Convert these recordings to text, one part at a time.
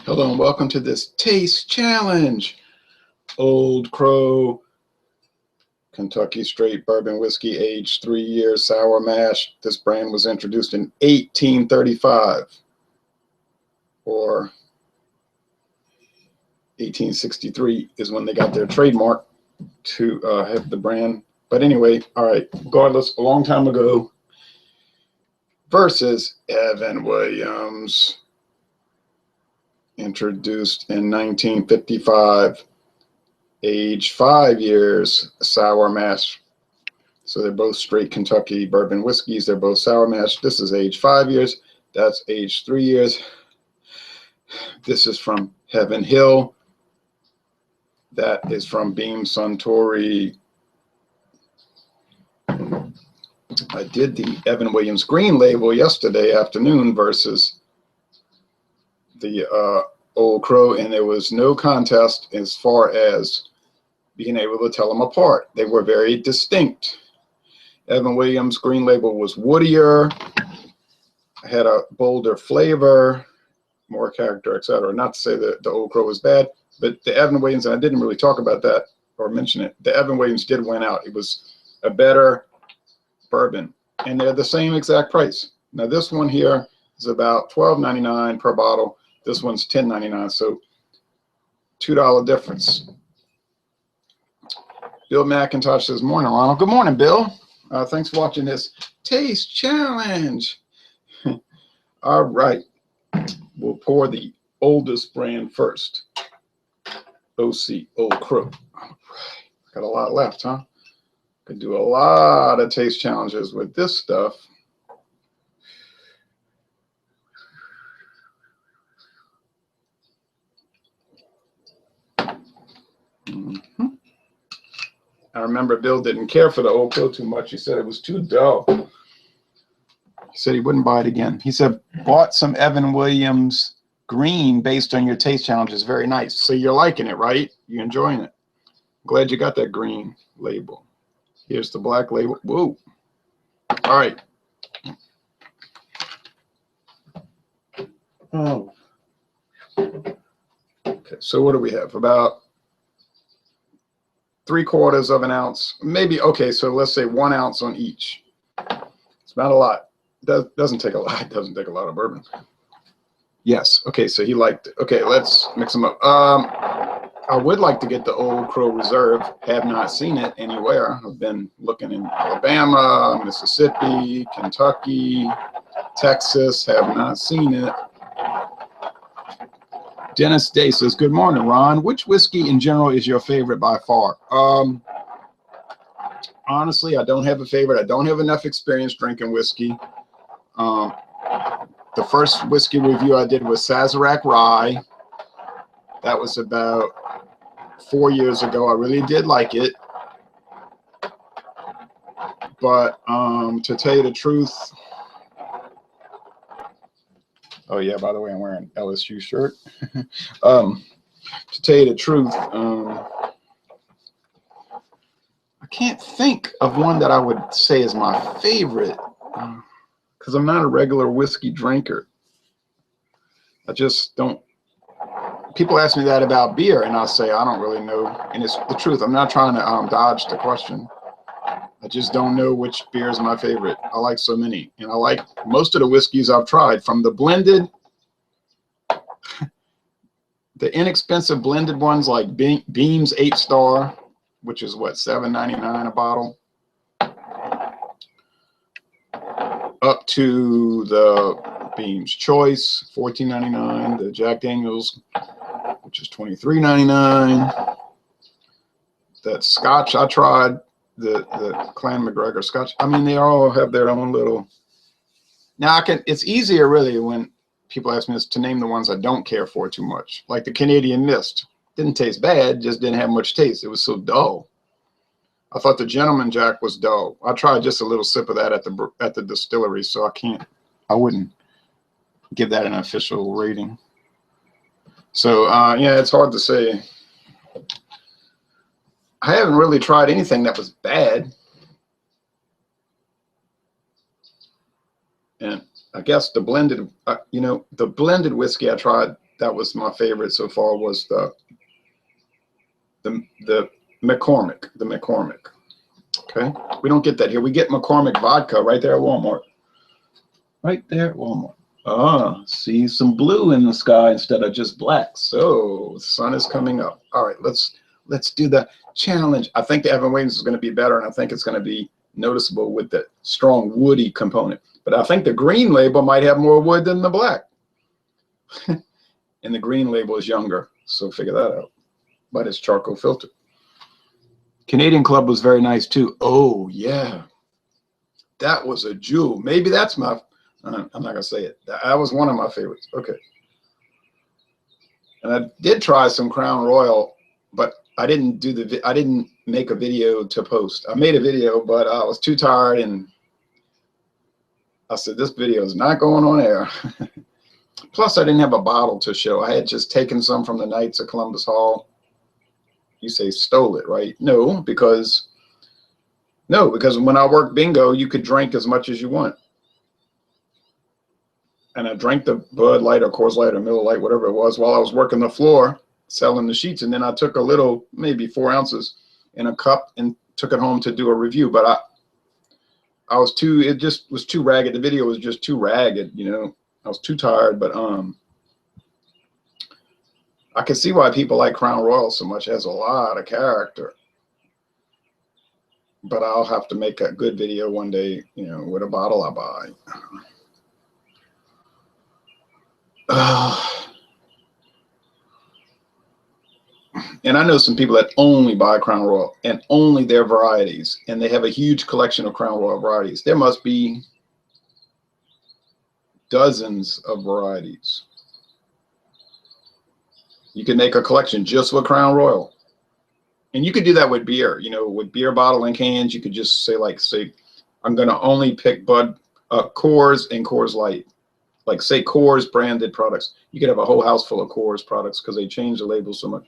Hello and welcome to this taste challenge. Old Crow Kentucky Straight Bourbon Whiskey, aged 3 years, sour mash. This brand was introduced in 1835 or 1863 is when they got their trademark to have the brand. But anyway, all right, regardless, a long time ago versus Evan Williams. Introduced in 1955, aged 5 years, sour mash. So they're both straight Kentucky bourbon whiskeys. They're both sour mash. This is aged 5 years. That's aged 3 years. This is from Heaven Hill. That is from Beam Suntory. I did the Evan Williams green label yesterday afternoon versus the Old Crow, and there was no contest as far as being able to tell them apart. They were very distinct. Evan Williams green label was woodier, had a bolder flavor, more character, etc. Not to say that the Old Crow was bad, but the Evan Williams, and I didn't really talk about that or mention it, the Evan Williams did win out. It was a better bourbon, and they're the same exact price. Now this one here is about $12.99 per bottle. This one's $10.99, so $2 difference. Bill McIntosh says, morning, Ronald. Good morning, Bill. Thanks for watching this taste challenge. All right, we'll pour the oldest brand first. OC, Old Crow. All right, got a lot left, huh? Could do a lot of taste challenges with this stuff. I remember Bill didn't care for the Old Crow too much. He said it was too dull. He said he wouldn't buy it again. He said, bought some Evan Williams green based on your taste challenge is very nice. So you're liking it, right? You're enjoying it. Glad you got that green label. Here's the black label. Whoa. All right. Oh. Okay, so what do we have? About 3/4 of an ounce, maybe. Okay, so let's say 1 ounce on each. It's not a lot. Doesn't take a lot. It doesn't take a lot of bourbon. Yes. Okay, so he liked it. Okay, let's mix them up. I would like to get the Old Crow Reserve. Have not seen it anywhere. I've been looking in Alabama, Mississippi, Kentucky, Texas. Have not seen it. Dennis Day says, good morning, Ron. Which whiskey in general is your favorite by far? Honestly, I don't have a favorite. I don't have enough experience drinking whiskey. The first whiskey review I did was Sazerac Rye. That was about 4 years ago. I really did like it. But to tell you the truth, oh yeah, by the way, I'm wearing an LSU shirt. To tell you the truth, I can't think of one that I would say is my favorite because I'm not a regular whiskey drinker. I just don't. People ask me that about beer, and I'll say I don't really know. And it's the truth. I'm not trying to dodge the question. I just don't know which beer is my favorite. I like so many, and I like most of the whiskeys I've tried, from the blended, the inexpensive blended ones like Beam's 8-star, which is what, $7.99 a bottle, up to the Beam's Choice, $14.99, the Jack Daniels, which is $23.99. That Scotch I tried, the Clan McGregor Scotch. I mean, they all have their own little. Now it's easier really when people ask me to name the ones I don't care for too much, like the Canadian Mist. Didn't taste bad, just didn't have much taste. It was so dull. I thought the Gentleman Jack was dull. I tried just a little sip of that at the distillery, so I wouldn't give that an official rating. So yeah, it's hard to say. I haven't really tried anything that was bad. And I guess the blended, the blended whiskey I tried that was my favorite so far, was the McCormick, the McCormick. Okay, we don't get that here. We get McCormick vodka right there at Walmart. Right there at Walmart. Ah, see some blue in the sky instead of just black. So the sun is coming up. All right, let's do the challenge. I think the Evan Williams is going to be better, and I think it's going to be noticeable with the strong woody component. But I think the green label might have more wood than the black. And the green label is younger, so figure that out. But it's charcoal filtered. Canadian Club was very nice too. Oh yeah, that was a jewel. Maybe that's my, I'm not gonna say it. That was one of my favorites. Okay. And I did try some Crown Royal, but I didn't make a video to post. I made a video, but I was too tired, and I said, this video is not going on air. Plus, I didn't have a bottle to show. I had just taken some from the Knights of Columbus Hall. You say stole it, right? No, because when I worked bingo, you could drink as much as you want. And I drank the Bud Light or Coors Light or Miller Light, whatever it was, while I was working the floor, selling the sheets. And then I took a little, maybe 4 ounces in a cup and took it home to do a review. But it just was too ragged. The video was just too ragged, you know. I was too tired, but I can see why people like Crown Royal so much. It has a lot of character. But I'll have to make a good video one day, you know, with a bottle I buy. And I know some people that only buy Crown Royal and only their varieties, and they have a huge collection of Crown Royal varieties. There must be dozens of varieties. You can make a collection just with Crown Royal. And you could do that with beer, you know, with beer bottle and cans. You could just say, I'm going to only pick Coors and Coors Light. Like, say, Coors branded products. You could have a whole house full of Coors products because they change the labels so much.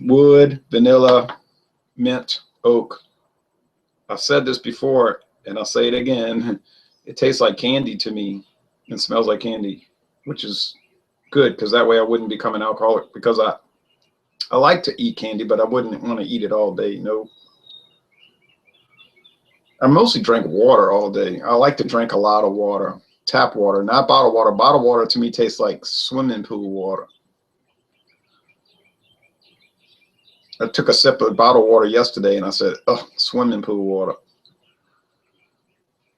Wood, vanilla, mint, oak. I've said this before, and I'll say it again. It tastes like candy to me and smells like candy, which is good because that way I wouldn't become an alcoholic, because I like to eat candy, but I wouldn't want to eat it all day. No. I mostly drink water all day. I like to drink a lot of water. Tap water, not bottled water. Bottled water to me tastes like swimming pool water. I took a sip of bottled water yesterday and I said, oh, swimming pool water.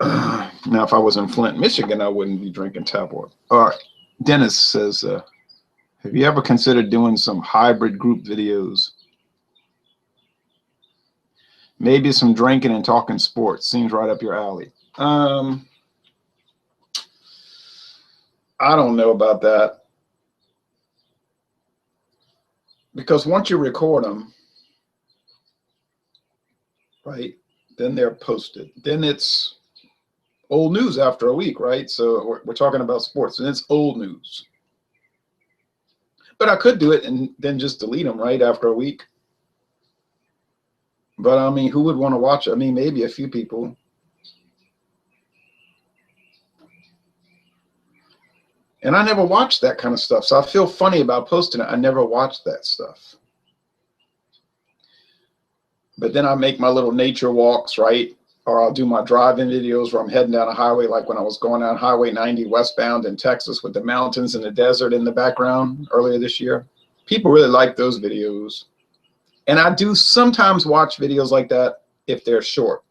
Now, if I was in Flint, Michigan, I wouldn't be drinking tap water. All right. Dennis says, have you ever considered doing some hybrid group videos? Maybe some drinking and talking sports. Seems right up your alley. I don't know about that. Because once you record them, right, then they're posted. Then it's old news after a week, right? So we're talking about sports, and it's old news. But I could do it and then just delete them right after a week. But I mean, who would want to watch it? I mean, maybe a few people. And I never watched that kind of stuff. So I feel funny about posting it. I never watched that stuff. But then I make my little nature walks, right? Or I'll do my driving videos where I'm heading down a highway, like when I was going down Highway 90 westbound in Texas with the mountains and the desert in the background earlier this year. People really like those videos. And I do sometimes watch videos like that if they're short,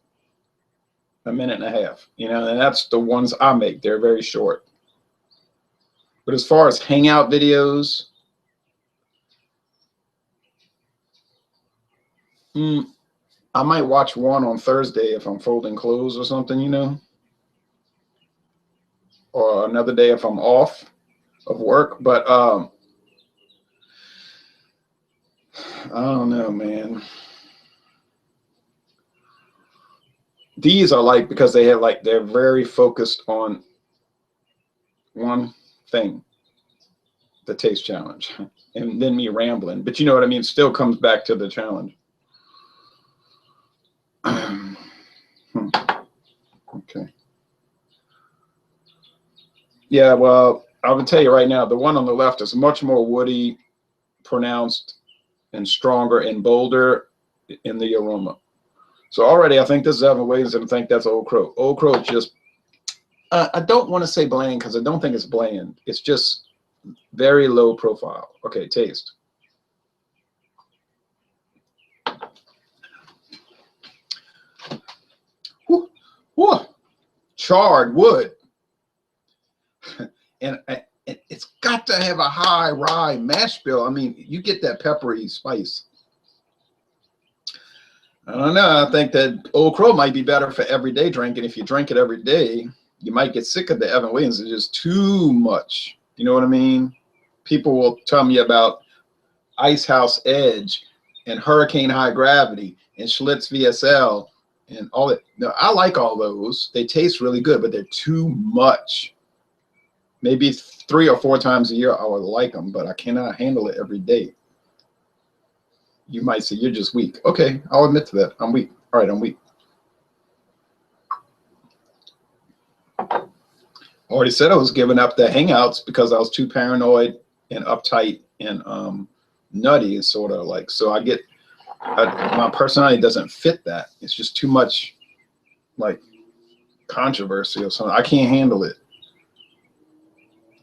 a minute and a half, you know, and that's the ones I make. They're very short. But as far as hangout videos, I might watch one on Thursday if I'm folding clothes or something, you know, or another day if I'm off of work. But I don't know, man. These are like, because they have like, they're very focused on one thing, the taste challenge, and then me rambling. But you know what I mean? It still comes back to the challenge. Okay. Yeah, well, I would tell you right now, the one on the left is much more woody, pronounced, and stronger and bolder in the aroma. So already I think this is Evan Williams, and I think that's Old Crow. Old Crow is just, I don't want to say bland because I don't think it's bland. It's just very low profile. Okay, taste. Whew, whew. Charred wood. And it's got to have a high rye mash bill. I mean, you get that peppery spice. I don't know. I think that Old Crow might be better for everyday drinking. If you drink it every day, you might get sick of the Evan Williams. It's just too much. You know what I mean? People will tell me about Ice House Edge and Hurricane High Gravity and Schlitz VSL and all that. No, I like all those. They taste really good, but they're too much. Maybe 3 or 4 times a year I would like them, but I cannot handle it every day. You might say you're just weak. Okay, I'll admit to that. I'm weak. All right, I'm weak. I already said I was giving up the hangouts because I was too paranoid and uptight and nutty, sort of like. So I get my personality doesn't fit that. It's just too much like controversy or something. I can't handle it.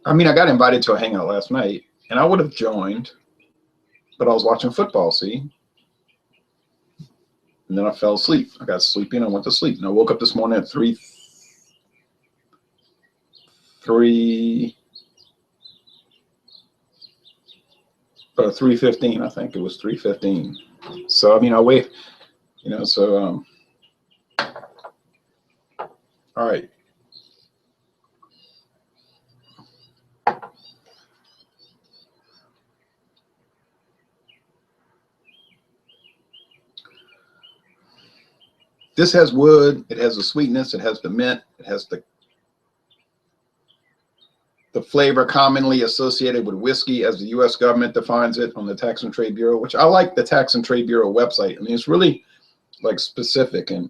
I mean, I got invited to a hangout last night, and I would have joined, but I was watching football, see? And then I fell asleep. I got sleepy and I went to sleep. And I woke up this morning at 3:15, I think it was 3:15. So, I mean, I wait, you know, so, all right. This has wood, it has the sweetness, it has the mint, it has the flavor commonly associated with whiskey as the U.S. government defines it on the Tax and Trade Bureau, which I like the Tax and Trade Bureau website. I mean, it's really like specific and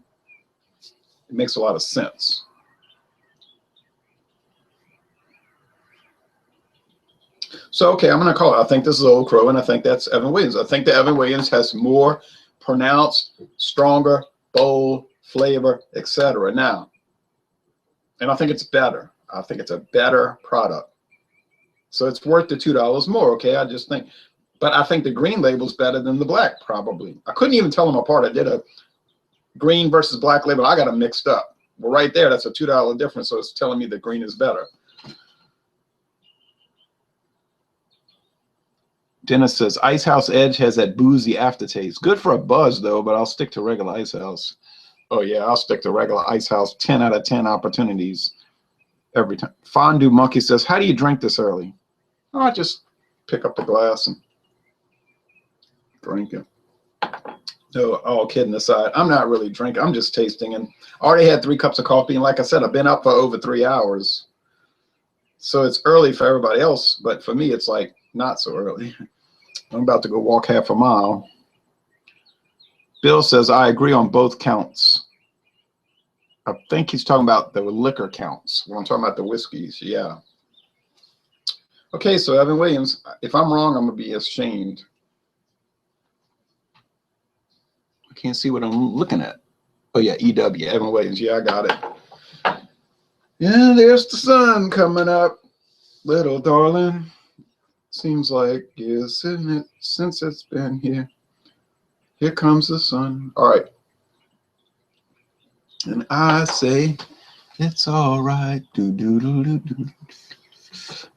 it makes a lot of sense. So, okay, I'm going to call it. I think this is Old Crow, and I think that's Evan Williams. I think the Evan Williams has more pronounced, stronger, bold flavor, etc. Now, and I think it's better. I think it's a better product. So it's worth the $2 more, okay? I just think, but I think the green label's better than the black, probably. I couldn't even tell them apart. I did a green versus black label. I got them mixed up. Well, right there, that's a $2 difference, so it's telling me the green is better. Dennis says, Ice House Edge has that boozy aftertaste. Good for a buzz, though, but I'll stick to regular Ice House. Oh, yeah, I'll stick to regular Ice House. 10 out of 10 opportunities every time. Fondue Monkey says, how do you drink this early? Oh, I just pick up the glass and drink it. No, all kidding aside, I'm not really drinking. I'm just tasting. And I already had 3 cups of coffee. And like I said, I've been up for over 3 hours. So it's early for everybody else. But for me, it's like not so early. I'm about to go walk half a mile. Bill says, I agree on both counts. I think he's talking about the liquor counts. When I'm talking about the whiskeys, yeah. Okay, so Evan Williams, if I'm wrong, I'm going to be ashamed. I can't see what I'm looking at. Oh, yeah, EW, Evan Williams. Yeah, I got it. Yeah, there's the sun coming up, little darling. Seems like, isn't it, since it's been here. Here comes the sun. All right. And I say, it's all right. Do, do, do, do, do.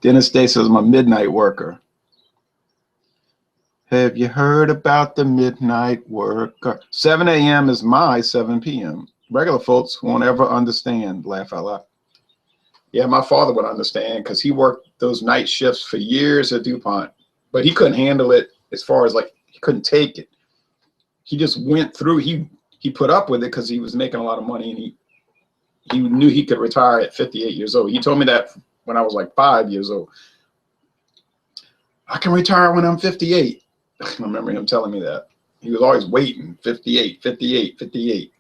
Dennis Day says, I'm a midnight worker. Have you heard about the midnight worker? 7 a.m. is my 7 p.m. Regular folks won't ever understand. Laugh out loud. Yeah, my father would understand because he worked those night shifts for years at DuPont, but he couldn't handle it as far as like he couldn't take it. He just went through. He put up with it because he was making a lot of money and he knew he could retire at 58 years old. He told me that when I was like 5 years old. I can retire when I'm 58. I remember him telling me that. He was always waiting, 58, 58, 58.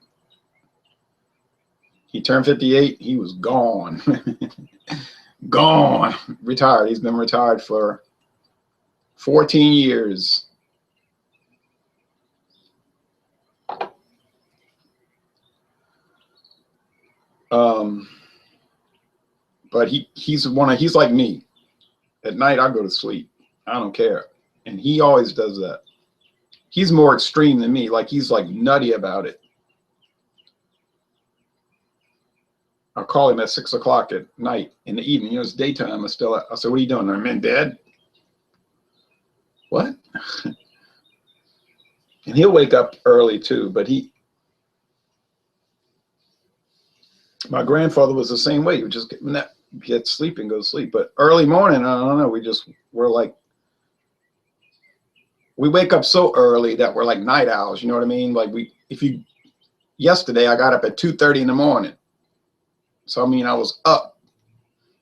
He turned 58, he was gone. Gone, retired. He's been retired for 14 years. But he's like me. At night I go to sleep. I don't care. And he always does that. He's more extreme than me. Like he's like nutty about it. I'll call him at 6 o'clock at night in the evening. You know, it's daytime. I said, what are you doing? I'm in bed. What? And he'll wake up early too, but my grandfather was the same way. He would just get sleep and go to sleep. But early morning, I don't know. We wake up so early that we're like night owls. You know what I mean? Like yesterday I got up at 2:30 in the morning. So, I mean, I was up,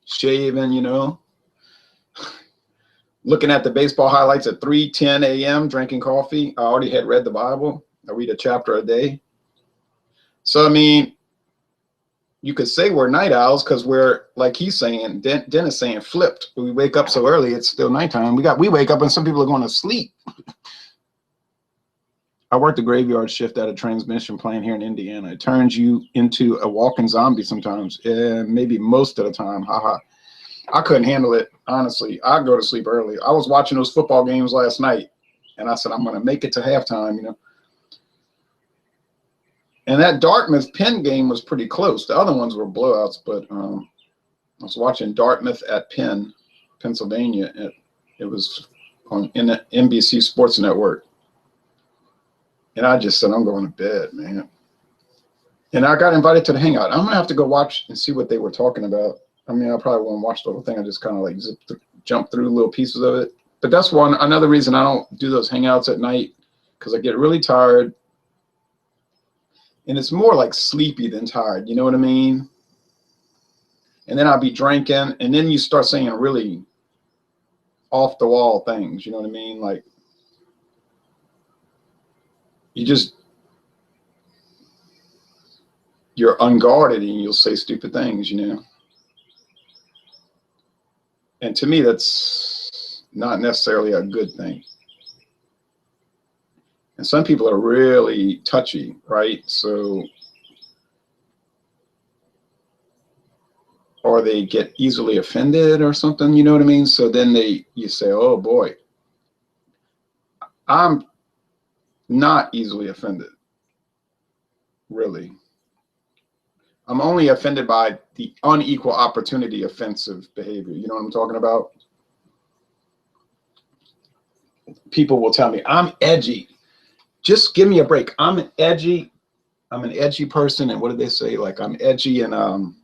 shaving, you know, looking at the baseball highlights at 3:10 a.m., drinking coffee. I already had read the Bible. I read a chapter a day. So, I mean, you could say we're night owls because we're, like he's saying, Dennis saying, flipped. We wake up so early, it's still nighttime. We wake up and some people are going to sleep. I worked a graveyard shift at a transmission plant here in Indiana. It turns you into a walking zombie sometimes, maybe most of the time. Haha. I couldn't handle it, honestly. I go to sleep early. I was watching those football games last night, and I said, I'm going to make it to halftime, you know. And that Dartmouth-Penn game was pretty close. The other ones were blowouts, but I was watching Dartmouth at Penn, Pennsylvania. It was on NBC Sports Network. And I just said, I'm going to bed, man. And I got invited to the hangout. I'm going to have to go watch and see what they were talking about. I mean, I probably won't watch the whole thing. I just kind of like jump through little pieces of it. But that's another reason I don't do those hangouts at night, because I get really tired. And it's more like sleepy than tired. You know what I mean? And then I'll be drinking. And then you start saying really off the wall things. You know what I mean? Like, you're unguarded and you'll say stupid things, you know. And to me, that's not necessarily a good thing. And some people are really touchy, right? So, or they get easily offended or something, you know what I mean? So then you say, oh boy, I'm not easily offended, really. I'm only offended by the unequal opportunity offensive behavior. You know what I'm talking about? People will tell me, I'm edgy. Just give me a break. I'm an edgy person. And what do they say? Like, I'm edgy and I'm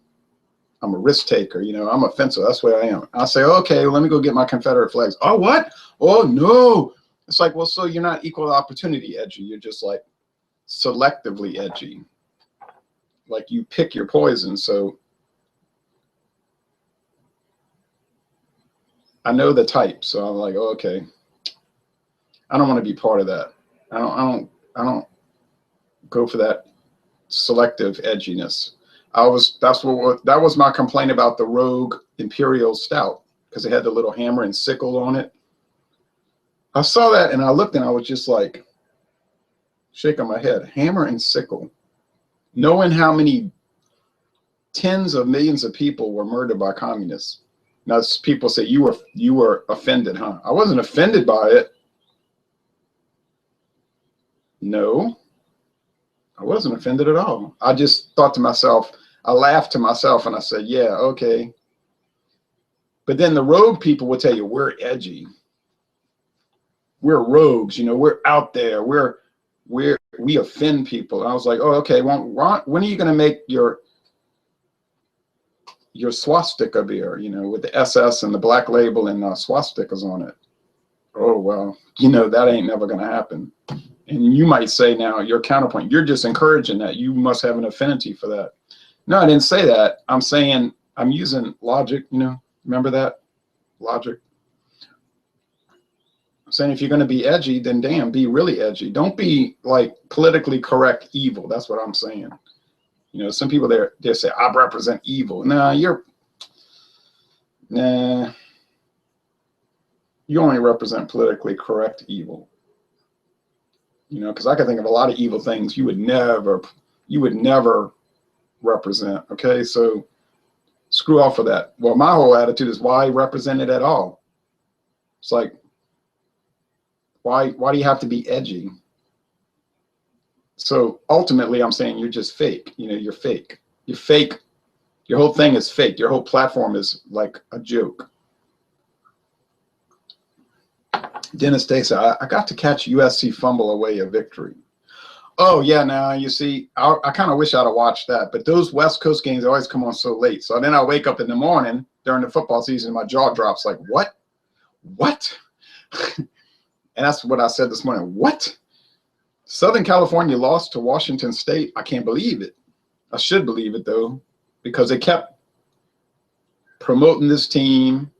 a risk taker. You know, I'm offensive. That's what I am. I say, okay, well, let me go get my Confederate flags. Oh, what? Oh, no. It's like, well, so you're not equal opportunity edgy. You're just like selectively edgy. Like you pick your poison. So I know the type. So I'm like, oh, okay. I don't want to be part of that. I don't go for that selective edginess. That was my complaint about the Rogue Imperial Stout, because it had the little hammer and sickle on it. I saw that and I looked and I was just like shaking my head. Hammer and sickle. Knowing how many tens of millions of people were murdered by communists. Now people say you were offended, huh? I wasn't offended by it. No, I wasn't offended at all. I just thought to myself, I laughed to myself and I said, yeah, okay. But then the rogue people will tell you we're edgy. We're rogues, you know, we're out there. We offend people. And I was like, oh, okay. Well, when are you going to make your swastika beer, you know, with the SS and the black label and swastikas on it? Oh, well, you know, that ain't never going to happen. And you might say now, your counterpoint, you're just encouraging that. You must have an affinity for that. No, I didn't say that. I'm saying, I'm using logic, you know, remember that? Logic. I'm saying if you're going to be edgy, then damn, be really edgy. Don't be like politically correct evil. That's what I'm saying. You know, some people they say, I represent evil. Nah, Nah, you only represent politically correct evil. You know, because I can think of a lot of evil things you would never represent. Okay, so screw off of that. Well, my whole attitude is why represent it at all? It's like, why do you have to be edgy? So ultimately, I'm saying you're just fake. You know, you're fake. You're fake. Your whole thing is fake. Your whole platform is like a joke. Dennis Day said, I got to catch USC fumble away a victory. Oh, yeah, now you see, I kind of wish I'd have watched that. But those West Coast games always come on so late. So then I wake up in the morning during the football season, my jaw drops like, what? What? And that's what I said this morning. What? Southern California lost to Washington State. I can't believe it. I should believe it, though, because they kept promoting this team.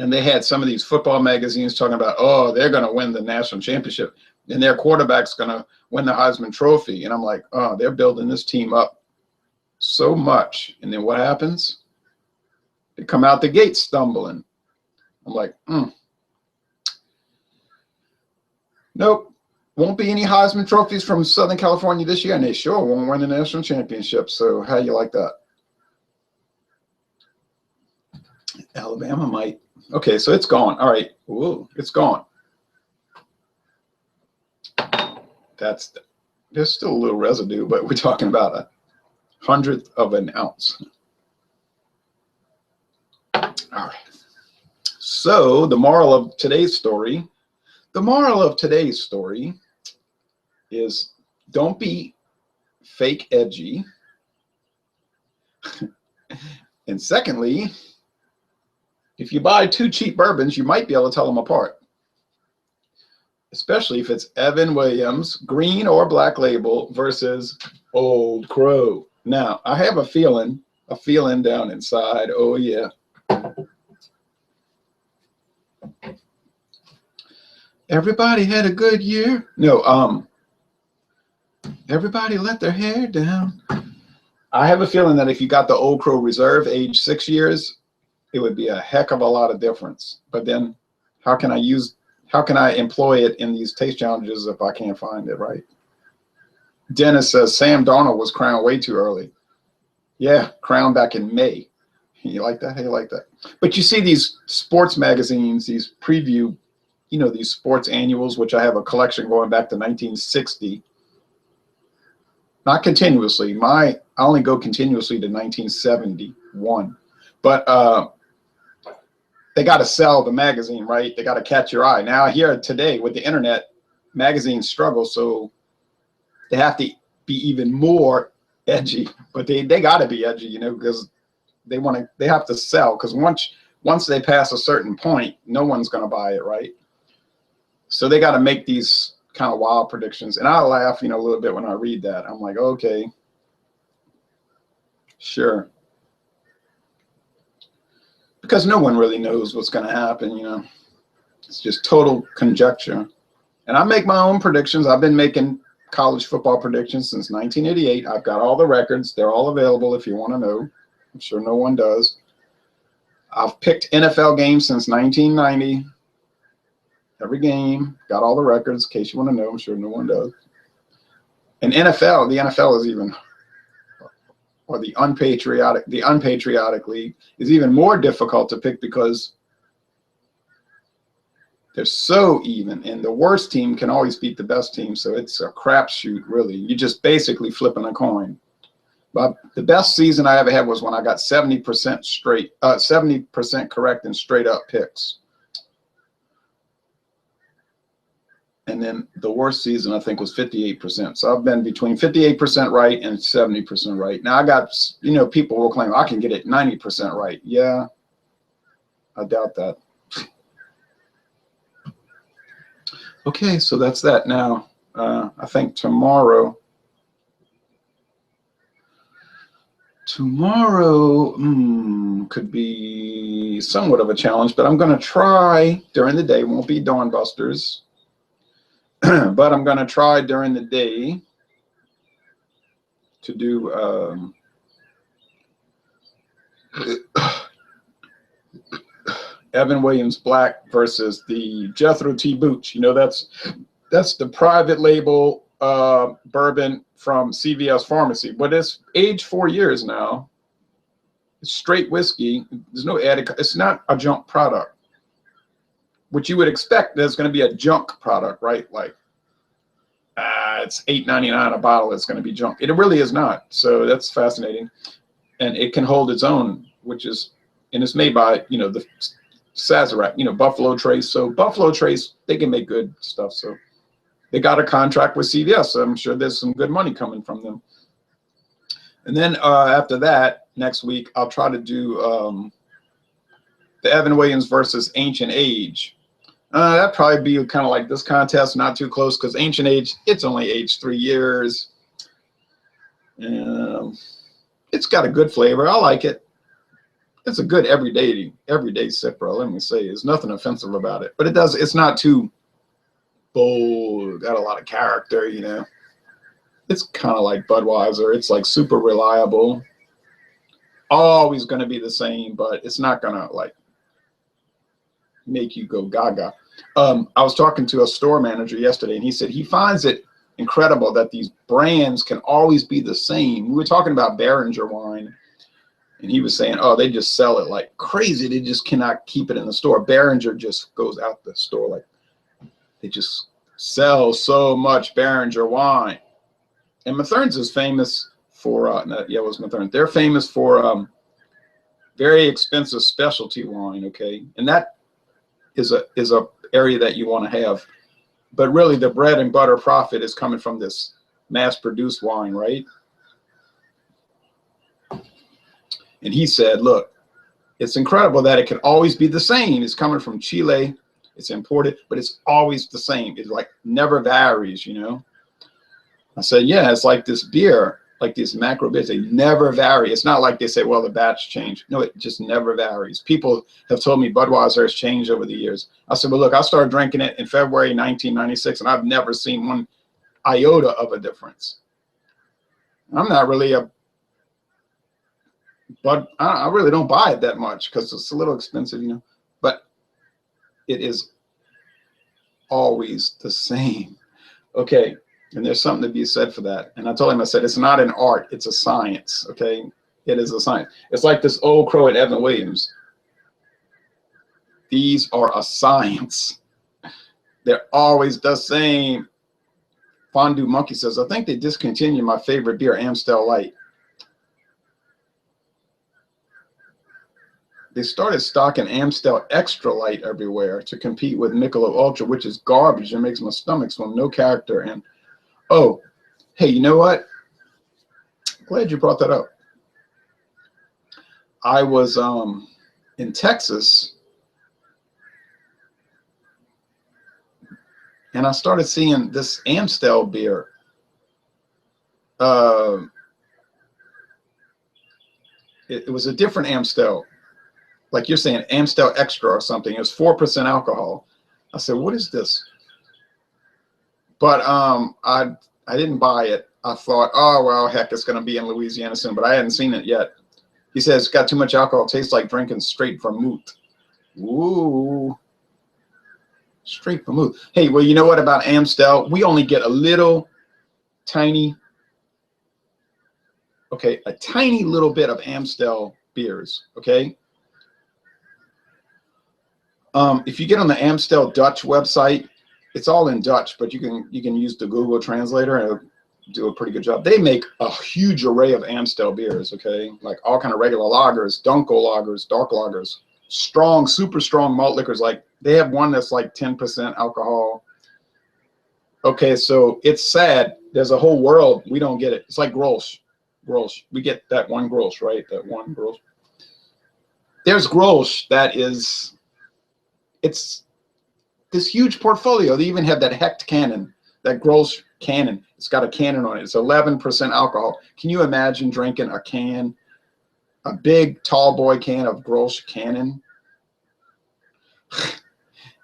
And they had some of these football magazines talking about, oh, they're going to win the national championship. And their quarterback's going to win the Heisman Trophy. And I'm like, oh, they're building this team up so much. And then what happens? They come out the gate stumbling. I'm like, nope. Won't be any Heisman trophies from Southern California this year, and they sure won't win the national championship. So how you like that? Alabama might. Okay, so it's gone. All right. Whoa, it's gone. There's still a little residue, but we're talking about a 100th of an ounce. All right. So the moral of today's story is don't be fake edgy. And secondly, if you buy 2 cheap bourbons, you might be able to tell them apart. Especially if it's Evan Williams, green or black label versus Old Crow. Now, I have a feeling down inside. Oh, yeah. Everybody had a good year. No, everybody let their hair down. I have a feeling that if you got the Old Crow Reserve age 6 years, it would be a heck of a lot of difference. But then how can I employ it in these taste challenges if I can't find it, right? Dennis says Sam Darnold was crowned way too early. Yeah, crowned back in May. You like that? How you like that? But you see these sports magazines, these preview, you know, these sports annuals, which I have a collection going back to 1960. Not continuously. I only go continuously to 1971. But they got to sell the magazine, right? They got to catch your eye. Now here today with the internet, magazines struggle, so they have to be even more edgy. But they got to be edgy, you know, because they have to sell. Because once they pass a certain point, no one's going to buy it, right? So they got to make these kind of wild predictions. And I laugh, you know, a little bit when I read that. I'm like, okay, sure. Because no one really knows what's going to happen, you know. It's just total conjecture. And I make my own predictions. I've been making college football predictions since 1988. I've got all the records. They're all available if you want to know. I'm sure no one does. I've picked NFL games since 1990. Every game, got all the records in case you want to know. I'm sure no one does. And the NFL is even, or the unpatriotic league is even more difficult to pick because they're so even, and the worst team can always beat the best team. So it's a crapshoot, really. You're just basically flipping a coin. But the best season I ever had was when I got 70% correct in straight up picks. And then the worst season, I think, was 58%. So I've been between 58% right and 70% right. Now I got, you know, people will claim I can get it 90% right. Yeah, I doubt that. Okay, so that's that. Now, I think tomorrow could be somewhat of a challenge, but I'm going to try during the day. Won't be Dawn Busters. But I'm going to try during the day to do Evan Williams Black versus the Jethro T. Booch. You know, that's the private label bourbon from CVS Pharmacy, but it's aged 4 years now. It's straight whiskey. There's no added. It's not a junk product, which you would expect. There's going to be a junk product, right? Like it's $8.99 a bottle. It's going to be junk. It really is not. So that's fascinating, and it can hold its own, which is, and it's made by, you know, the Sazerac, you know, Buffalo Trace. So Buffalo Trace, they can make good stuff. So they got a contract with CVS. So I'm sure there's some good money coming from them. And then after that, next week, I'll try to do the Evan Williams versus Ancient Age. That'd probably be kind of like this contest, not too close, because Ancient Age, it's only aged 3 years. It's got a good flavor. I like it. It's a good everyday sip, bro. Let me say, there's nothing offensive about it, but it's not too bold. Got a lot of character, you know. It's kind of like Budweiser. It's like super reliable. Always going to be the same, but it's not going to like make you go gaga. I was talking to a store manager yesterday, and he said he finds it incredible that these brands can always be the same. We were talking about Beringer wine, and he was saying, oh, they just sell it like crazy. They just cannot keep it in the store. Beringer just goes out the store. Like, they just sell so much Beringer wine. And Mathern's is famous for, it was Mathern. They're famous for very expensive specialty wine, okay? And that is a area that you want to have. But really, the bread and butter profit is coming from this mass-produced wine, right? And he said, look, it's incredible that it can always be the same. It's coming from Chile. It's imported, but it's always the same. It like never varies, you know? I said, yeah, it's like this beer, like these macro beers. They never vary. It's not like they say, well, the batch changed. No, it just never varies. People have told me Budweiser has changed over the years. I said, well, look, I started drinking it in February 1996, and I've never seen one iota of a difference. I'm not really but I really don't buy it that much because it's a little expensive, you know, but it is always the same. Okay. And there's something to be said for that. And I told him, I said, it's not an art, it's a science. Okay. It is a science. It's like this Old Crow at Evan Williams. These are a science. They're always the same. Fondue Monkey says, I think they discontinued my favorite beer, Amstel Light. They started stocking Amstel Extra Light everywhere to compete with Michelob Ultra, which is garbage and makes my stomach swim. No character. And oh, hey, you know what? Glad you brought that up. I was in Texas, and I started seeing this Amstel beer. It was a different Amstel. Like you're saying, Amstel Extra or something. It was 4% alcohol. I said, what is this? But I didn't buy it. I thought, oh, well, heck, it's going to be in Louisiana soon. But I hadn't seen it yet. He says it's got too much alcohol. It tastes like drinking straight vermouth. Ooh. Straight vermouth. Hey, well, you know what about Amstel? We only get a little tiny, okay, a tiny little bit of Amstel beers, okay? If you get on the Amstel Dutch website, it's all in Dutch, but you can use the Google translator and it'll do a pretty good job. They make a huge array of Amstel beers, okay? Like all kind of regular lagers, Dunkel lagers, dark lagers, strong, super strong malt liquors. Like they have one that's like 10% alcohol. Okay, so it's sad. There's a whole world. We don't get it. It's like Grolsch. Grolsch. We get that one Grolsch, right? That one Grolsch. There's Grolsch that is... It's this huge portfolio. They even have that Hecht cannon, that Grolsch cannon. It's got a cannon on it. It's 11% alcohol. Can you imagine drinking a can, a big tall boy can of Grolsch cannon?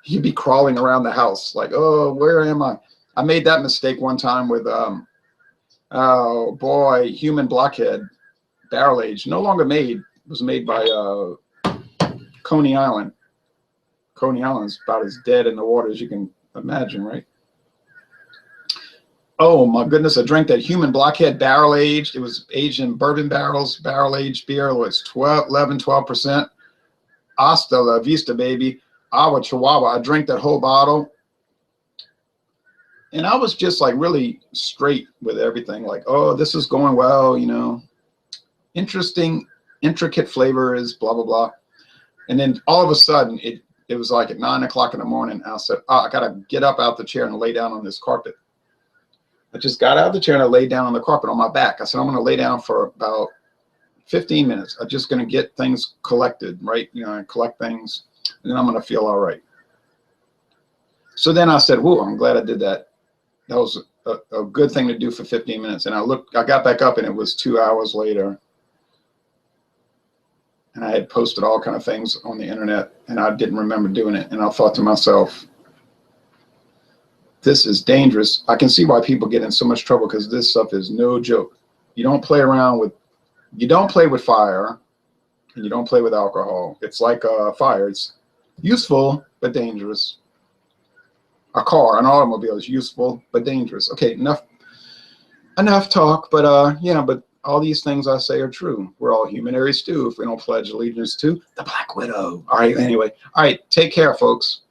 You'd be crawling around the house like, oh, where am I? I made that mistake one time with, oh boy, Human Blockhead barrel aged. No longer made. was made by Coney Island. Coney Island's about as dead in the water as you can imagine, right? Oh my goodness, I drank that Human Blockhead barrel aged. It was aged in bourbon barrels, barrel aged beer. It was 12%. Hasta la vista, baby. Agua Chihuahua. I drank that whole bottle. And I was just like really straight with everything. Like, oh, this is going well, you know. Interesting, intricate flavors, blah, blah, blah. And then all of a sudden, it was like at 9 o'clock in the morning. I said, oh, I got to get up out the chair and lay down on this carpet. I just got out of the chair and I laid down on the carpet on my back. I said, I'm going to lay down for about 15 minutes. I'm just going to get things collected, right? You know, I collect things, and then I'm going to feel all right. So then I said, whoa, I'm glad I did that. That was a good thing to do for 15 minutes. And I got back up, and it was 2 hours later. And I had posted all kind of things on the internet, and I didn't remember doing it. And I thought to myself, this is dangerous. I can see why people get in so much trouble, because this stuff is no joke. You don't play with fire, and you don't play with alcohol. It's like fire. It's useful, but dangerous. A car, an automobile is useful, but dangerous. Okay, enough talk, but yeah, but all these things I say are true. We're all human areas too if we don't pledge allegiance to the Black Widow. All right, anyway. All right, take care, folks.